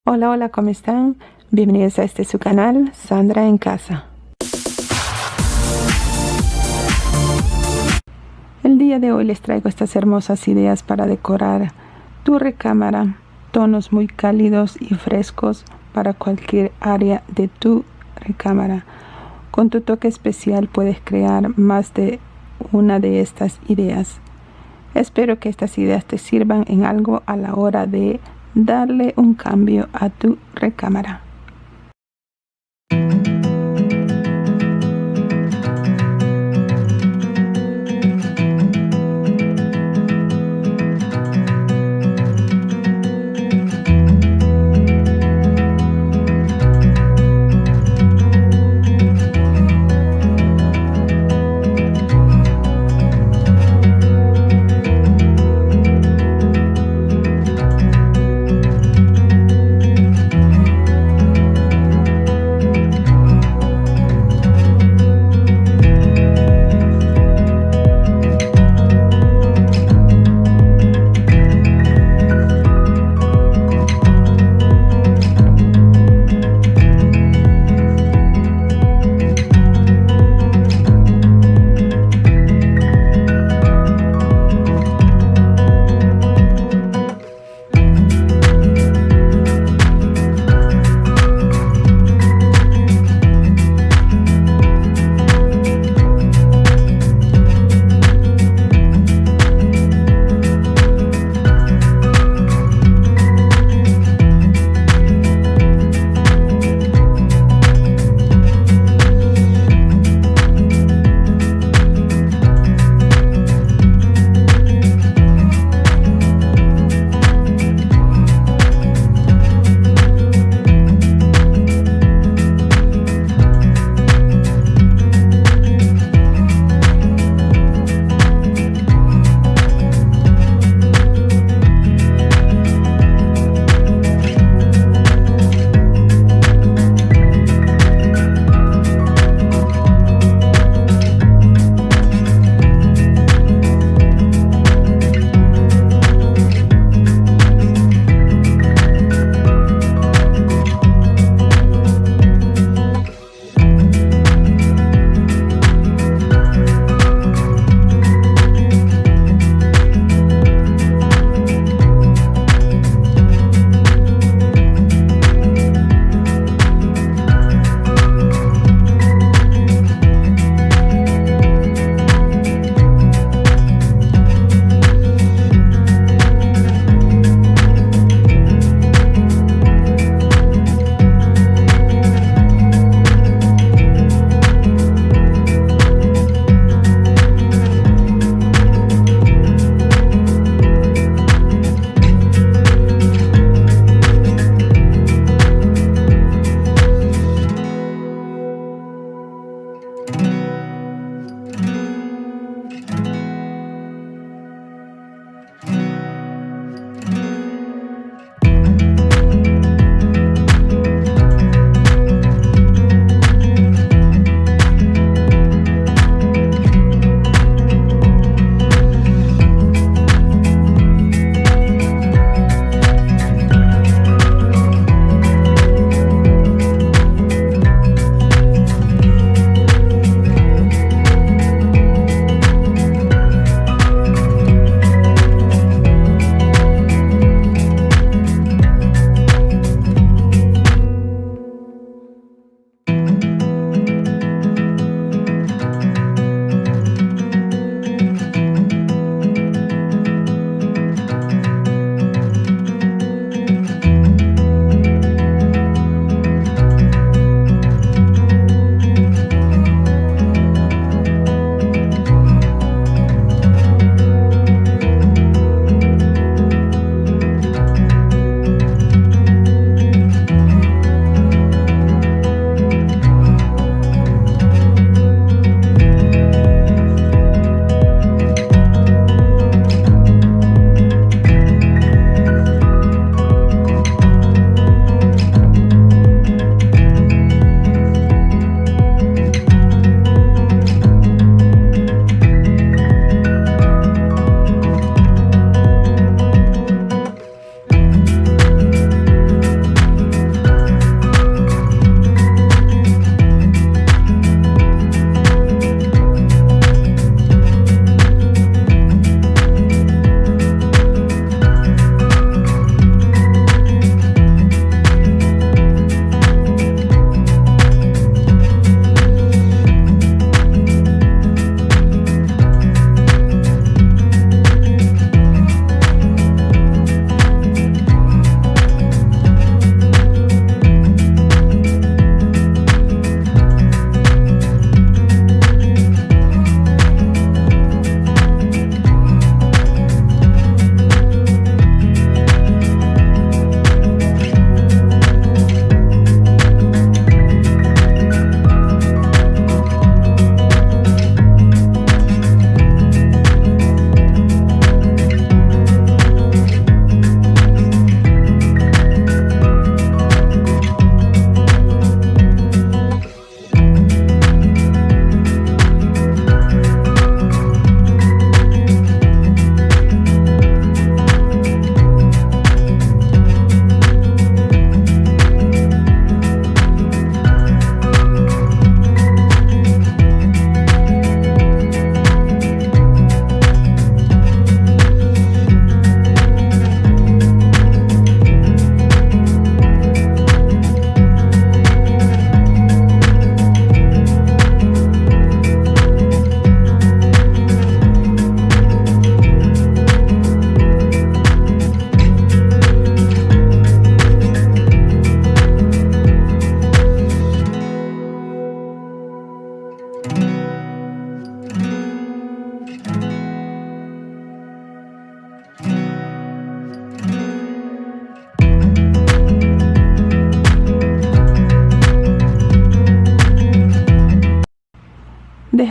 Hola, hola, ¿cómo están? Bienvenidos a su canal, Sandra en Casa. El día de hoy les traigo estas hermosas ideas para decorar tu recámara. Tonos muy cálidos y frescos para cualquier área de tu recámara. Con tu toque especial puedes crear más de una de estas ideas. Espero que estas ideas te sirvan en algo a la hora de darle un cambio a tu recámara.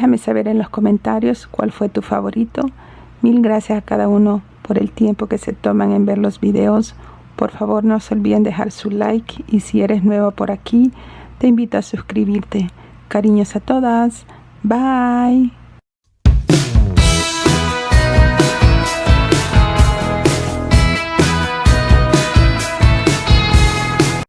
Déjame saber en los comentarios cuál fue tu favorito. Mil gracias a cada uno por el tiempo que se toman en ver los videos. Por favor, no se olviden dejar su like y si eres nuevo por aquí, te invito a suscribirte. Cariños a todas. Bye.